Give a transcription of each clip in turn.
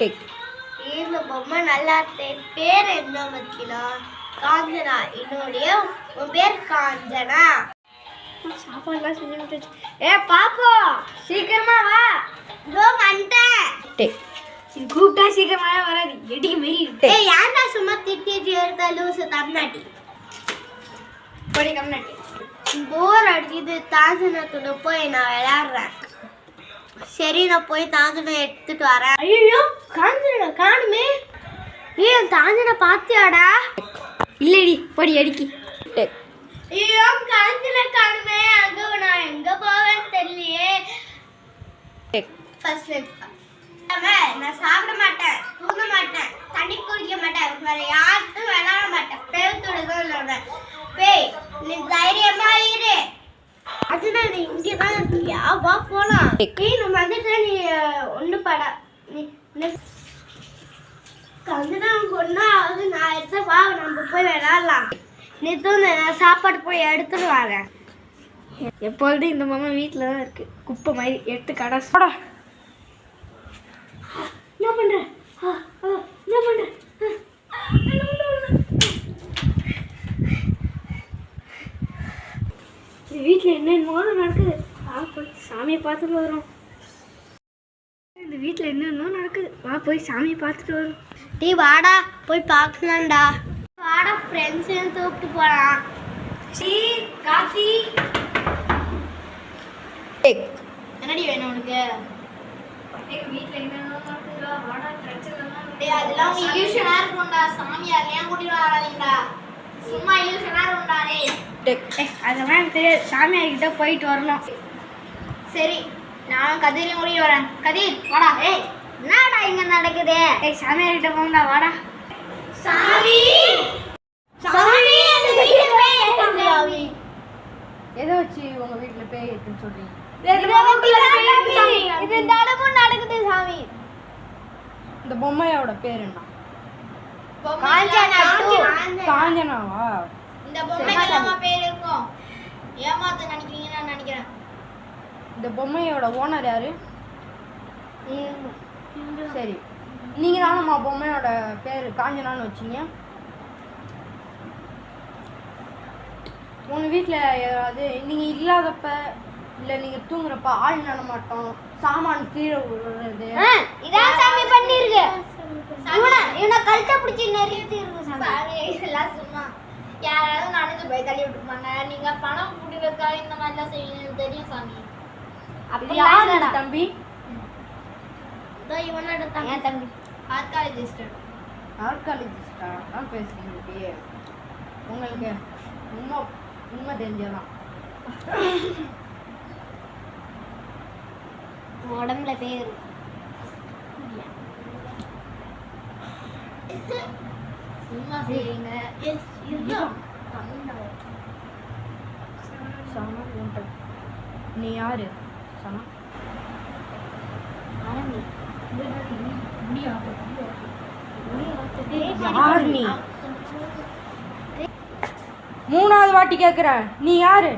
இந்த பொம்மை நல்லா பேர் என்ன வச்சுனா காஞ்சனா. என்னுடைய உன் பேர் காஞ்சனா. சாப்பாடுலாம் செஞ்சு முடிச்சு. பாப்பா சீக்கிரமா வா. இதோ வந்துட்டேன். கூப்பிட்டா சீக்கிரமா வராது. எடிக்கு மீறி யாரா சும்மா திட்டிட்டு இருக்க லூசு தமிழ்நாட்டி. படி தமிழ்நாட்டி. போர் அடிக்குது. தாஞ்சனத்துல போய் நான் விளையாடுறேன். சரி நான் போய் தாஞ்சனை எடுத்துட்டு வரேன். ஐயோ காஞ்சனா காணுமே. தாஞ்சனை பாத்தியாடா? இல்லடி படி அடிக்கி. ஐயோ காஞ்சனை காணுமே. அங்க நான் எங்க போவேன்னு தெரியலையே. நான் சாப்பிட மாட்டேன், தூங்க மாட்டேன், தண்ணி குடிக்க மாட்டேன், வேற யாருக்கும் விளையாட மாட்டேன். பேய் பேய் நீ தைரியமா இரு. அதுதான் நீ இங்கதான் இருக்கியா? வா போலாம். நம்ம வந்துட்டு நீ ஒண்ணு பட நீ கந்தனா ஒன்னா ஆகுது. நான் எடுத்து வா நம்ம போய் விளையாடலாம். நீ தூங்க, நான் சாப்பாடு போய் எடுத்துட்டு வரேன். எப்பொழுதும் இந்த மாமா வீட்டில் தான் இருக்கு. குப்பை மாதிரி எடுத்து கடை போட. என்ன பண்ற? என்ன பண்ற? வீட்டில் என்னென்னமோ நடக்குது. போய் சாமியை பார்த்துட்டு வரோம். இந்த வீட்டில் என்னென்னமோ நடக்குது. வா போய் சாமியை பார்த்துட்டு வரோம். டீ வாடா போய் பார்க்கலாம்டா. வாடா ஃப்ரெண்ட்ஸையும் கூப்பிட்டு போகலாம். ஸ்ரீ காசி என்னடி வேணும் உனக்கு? வீட்டில் என்னென்னமோ நடக்குதுடா. வாடா பிரச்சனை அதெல்லாம் இல்யூஷனாக இருக்கும்டா. சாமியார் ஏன் கூட்டிட்டு வராதீங்கடா. சும்மா இல்யூஷனாக இருக்கும்டா. அதெல்லாம் எனக்கு தெரியாது. சாமியார்கிட்ட போயிட்டு வரணும். சரி நான் கதிரையும் கூட்டிட்டு வரேன். கதிர் வாடா. என்னடா இங்க நடக்குது? சாமியார்கிட்ட போங்கடா. வாடா. சாமி சாமி எதை வச்சு உங்க வீட்டுல பேய் இருக்குன்னு சொல்றீங்க? இது தடமும் நடக்குது சாமி. இந்த பொம்மையோட பேர் என்ன? காஞ்சனாவா? இந்த பொம்மைக்கு நம்ம பேர் இருக்கும். ஏமாத்த நினைக்கிறீங்கன்னு நான் நினைக்கிறேன். இந்த பொம்மையோட ஓனர் யாரு? சரி நீங்க தானம்மா பொம்மையோட பேர் காஞ்சனான்னு வச்சீங்க? உங்க வீட்டில் ஏதாவது நீங்க இல்லாதப்ப இல்லை நீங்க தூங்குறப்ப ஆள் நடமாட்டோம், சாமான் கீழே விழுறது இதான் சாமி பண்ணிருக்கு. இவனை கழுத்தை பிடிச்சி நிறுத்தி இருக்கு சாமி. எல்லாம் சும்மா யாராவது நடந்து போய் தள்ளி விட்டுருப்பாங்க. நீங்க பணம் குடிக்கிறதுக்கா இந்த மாதிரிலாம் செய்வீங்கன்னு தெரியும் சாமி. அப்படி யாரு தம்பி? இவனோட தம்பி ஆர்காலஜிஸ்ட். ஆர்காலஜிஸ்டா தான் பேசுறீங்க. உங்களுக்கு உண்மை தெரிஞ்சதான். உடம்புல பேர் சும்மா செய்யுங்க. நீ யாரு? சனா யார் நீ? மூணாவது வாட்டி கேக்குறேன். நீ யாரு?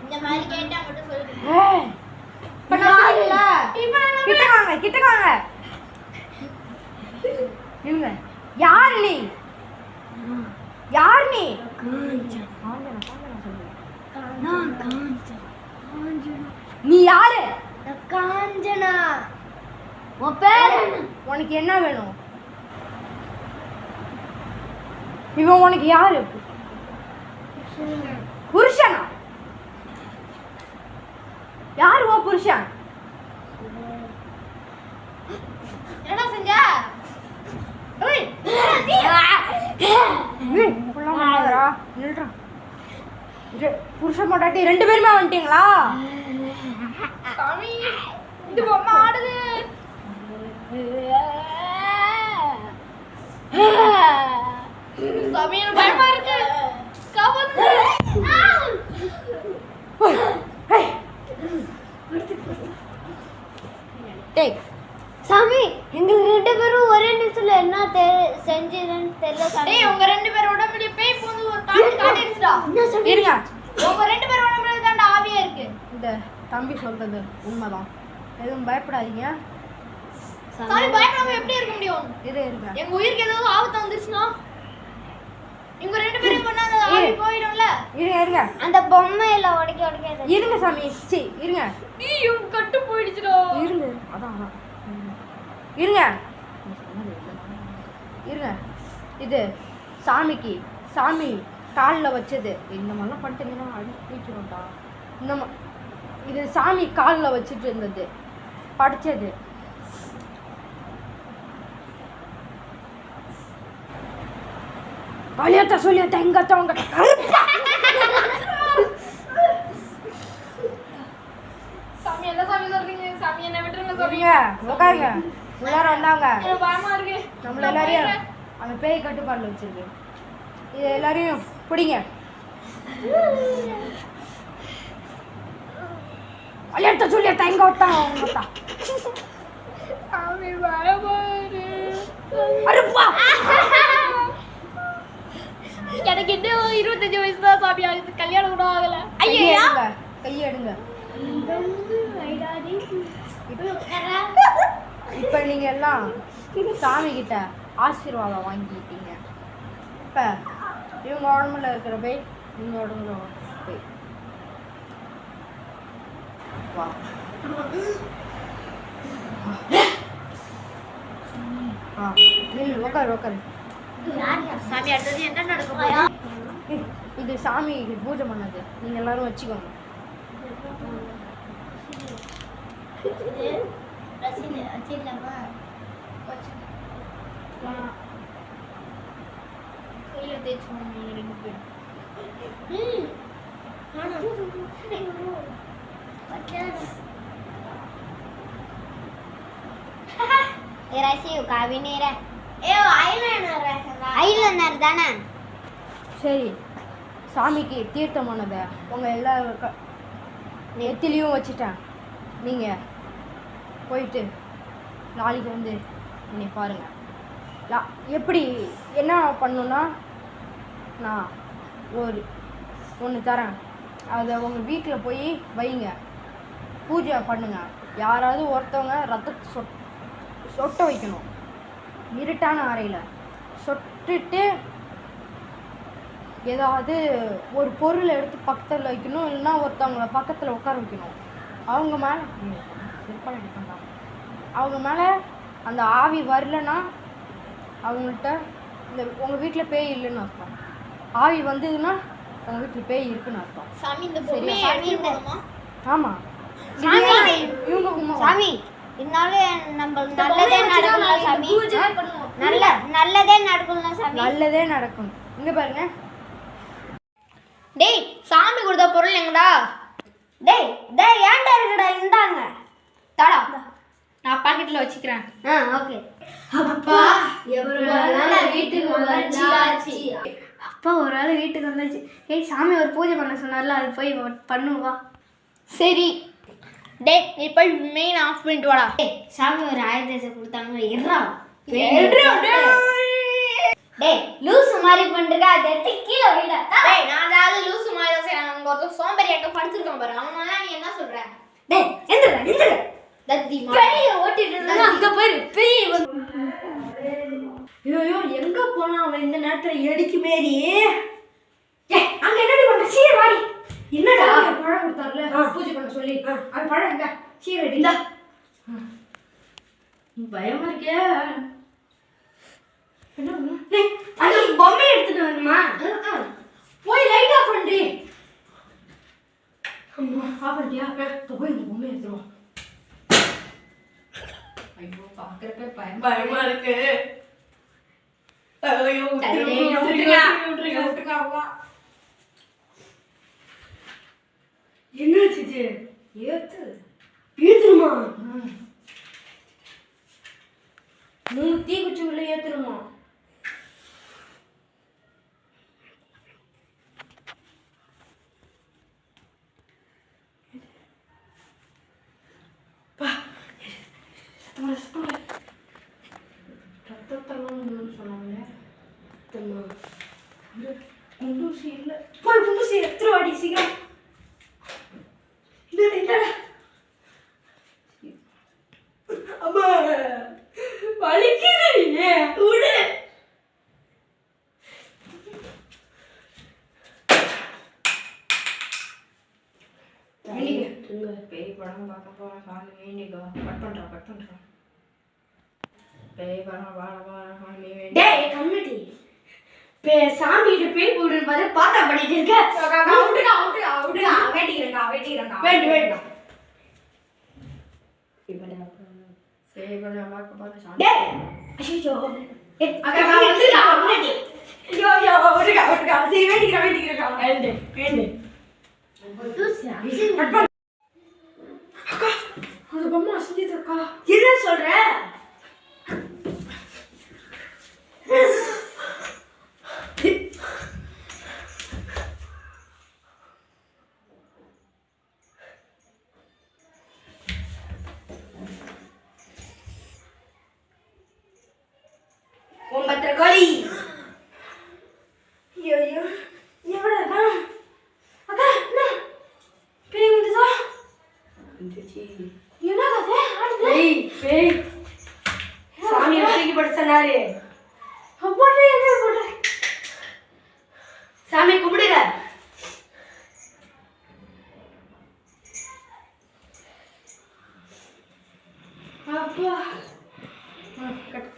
இந்த மாதிரி கேட்டா மட்டும் சொல்லுங்க. கிட்ட வாங்க. இவங்க யார்? நீ யார்? நீ நீ யாரு? காஞ்சனா. உன் பேர்? உனக்கு என்ன வேணும்? இவன் உனக்கு யாரு? புருஷனா? யாரு உன் புருஷன்? என்ன செஞ்ச? புருஷன் பொண்டாட்டி ரெண்டு பேருமே வந்துட்டீங்களா? சாமி இந்த பொம்மை ஆடுது. சாமி எனக்கு பயமா இருக்கு. காப்பாத்து. சாமி எங்க ரெண்டு பேரும் ஒரே நிமிஷத்துல என்ன செஞ்சீங்கன்னு தெரியல சாமி. டேய் உங்க ரெண்டு பேரோட உடம்புல பேய் பூந்து ஒரு காட்டிடுச்சுடா. என்ன சொல்றீங்க? உங்க ரெண்டு பேரோட உடம்புல தான் ஆவியா இருக்கு. இந்த தம்பி சொல்றது உண்மைதான். எதுவும் பயப்படாதீங்க. சாமி பயப்படாம எப்படி இருக்க முடியும்? இருங்க. எங்க உயிருக்கு ஏதாவது ஆபத்து வந்துருச்சுனா இவங்க ரெண்டு பேரும் பண்ணா அந்த ஆவி போயிடும்ல. இருங்க. அந்த பொம்மையில உடைக்க இருங்க சாமி. இருங்க. ஐயோ கட்டு போயிடுச்சுடா. இருங்க. அதான். இருங்க. இருங்க. இது சாமி காலில் வச்சது. இந்த மாதிரிலாம் பண்ணிட்டீங்கன்னா அடிச்சுடா. இது சாமி காலில் வச்சுட்டு இருந்தது, படித்தது. வழியத்த சொல்லியத்த எங்கத்தவங்க சாமி என்ன சாமி சொல்றீங்க? சாமி என்ன விட்டுருங்க சாமி. உட்காருங்க. எல்லாரும் வந்தாங்க. பயமா இருக்கு. நம்மள எல்லாரையும் அந்த பேய் கட்டுப்பாடுல வச்சிருக்கு. இது எல்லாரையும் பிடிங்க. வழியத்த சொல்லியத்த எங்க விட்டாங்க அவங்க சாமி பயமா இருக்கு. அருப்பா. எனக்கு இன்னும் 25 வயசு தான் சாமி ஆகுது. கல்யாணம் கூட ஆகல. ஐயா கையெடுங்க. இப்ப நீங்க எல்லாம் சாமி கிட்ட ஆசீர்வாதம் வாங்கிட்டீங்க. இப்ப இவங்க உடம்புல இருக்கிற பேய் இவங்க உடம்புல பேய் வா. உட்காரு. சாமி அடுத்தது என்ன நடக்கும்? இது சாமி பூஜை பண்ணது. நீங்க எல்லாரும் வச்சுக்கோங்க. கையில தேய்ச்சோம் ரெண்டு பேரும். சரி, சாமிக்கு தீர்த்தமானதை உங்க எல்லா நெத்திலையும் வச்சுட்டேன். நீங்க போயிட்டு நாளைக்கு வந்து என்னை பாருங்க. எப்படி என்ன பண்ணணும்னா, நான் ஒன்று தரேன். அதை உங்கள் வீட்டில் போய் வைங்க, பூஜை பண்ணுங்க. யாராவது ஒருத்தவங்க ரத்தத்தை சொட்ட வைக்கணும். இருட்டான அறையில் சொட்டுட்டு ஏதாவது ஒரு பொருளை எடுத்து பக்கத்தில் வைக்கணும். இல்லைன்னா ஒருத்தவங்கள பக்கத்தில் உட்கார வைக்கணும். அவங்க மேலே அவங்க மேலே அந்த ஆவி வரலன்னா அவங்கள்ட்ட உங்கள் வீட்டில் பேய் இல்லைன்னு அர்த்தம். ஆவி வந்ததுன்னா உங்கள் வீட்டில் பேய் இருக்குன்னு அர்த்தம். சாமி இந்த பொம்மையை எடுத்துட்டு போணுமா? ஆமாம் சாமி, இதனால நம்ம நல்லதே நடக்கும் சாமி. நல்லதே நடக்கும் சாமி. நல்லதே நடக்கும். இங்க பாருங்க. டேய், சாமி கொடுத்த பொருள் எங்கடா? டேய் ஏன்டா இருக்குடா? இந்தாங்க தாடா, நான் பாக்கெட்ல வச்சுக்கிறேன். ஓகே. அப்பா ஒரு நாள் வீட்டுக்கு வந்தாச்சு. ஏய், சாமி ஒரு பூஜை பண்ண சொன்னார்ல, அது போய் பண்ணுவா. சரி. டேய், நீ போய் மெயின் ஆஃப் பண்ணிட்டு வாடா. சாமி ஒரு 1000 தேச கொடுத்தாங்க. டேய், லூசு மாதிரி பண்றா. அத எடுத்து கீழே வைடா. டேய், நான் அதாவது லூசு மாதிரி தான் செய்றேன். அங்க ஒருத்தன் சோம்பேறியாட்ட படுத்துறான் பாரு. அவனால நீ என்ன சொல்ற? டேய், எந்திர தத்தி பேய் ஓட்டிட்டு இருந்தா அங்க பாரு. பேய் ஐயோ, எங்க போனா அவன் இந்த நேரத்துல எடிக்கு மேரி? ஏய், அங்க என்னடி பண்ற? சீர வாடி. என்னடா பழம் கொடுத்தார்ல பூஜை பண்ண சொல்லி, அந்த பழம் எங்க? சீர அடி. இந்தா. பயமா இருக்கே. அந்த பொம்மை எடுத்துட்டு வரணுமா? போய் லைட் ஆஃப் பண்ணி. அம்மா, ஆஃப் பண்ணியா? போய் இந்த பொம்மை எடுத்துருவோம். ஐயோ, பாக்குறப்ப பயமா இருக்கு. ஐயோ, விட்டுருங்க. என்னாச்சு இது? ஏத்துருமா? 3 தீக்குச்சிக்குள்ள ஏத்துருமா? ரத்தத்தெல்லாம் சொன்னாங்க. குண்டூசி இல்லை. போய் குண்டூசி எடுத்துருவாடி சீக்கிரம். இல்லடா. அம்மா, பேய் படம் பார்க்க போகிறேன் சாமி வேண்டிக்கோ. கட் பண்ணுறான். பேய் படம் பார்க்க போகிறேன் சாமி வேண்டி. டேய் கம்மிட்டி சாமி கிட்ட பேய் போடுன்னு பார்த்து பாத்தா பண்ணிட்டு இருக்க. விட்டுடா வேண்டிக்கிறேன்டா. வேண்டாம் பேய் படம் பார்க்க போகிறேன் சாமி. டேய் ஐயோ அக்கா வந்துடா கம்மிட்டி விட்டுக்கா சரி வேண்டிக்கிறேன். வேண்டு அக்கா அந்த பொம்மை அசைஞ்சிட்டு இருக்கா. என்ன சொல்ற? ஒன்பத்தரை கோழி. ஐயோ எவ்வளோ இருக்கா? அக்கா என்ன பேய் வந்துதா? என்ன கதை ஆடுது? பேய் சாமி தூக்கி படுத்து சொன்னாரு. சாமி கும்பிடுங்க. அப்பா கட்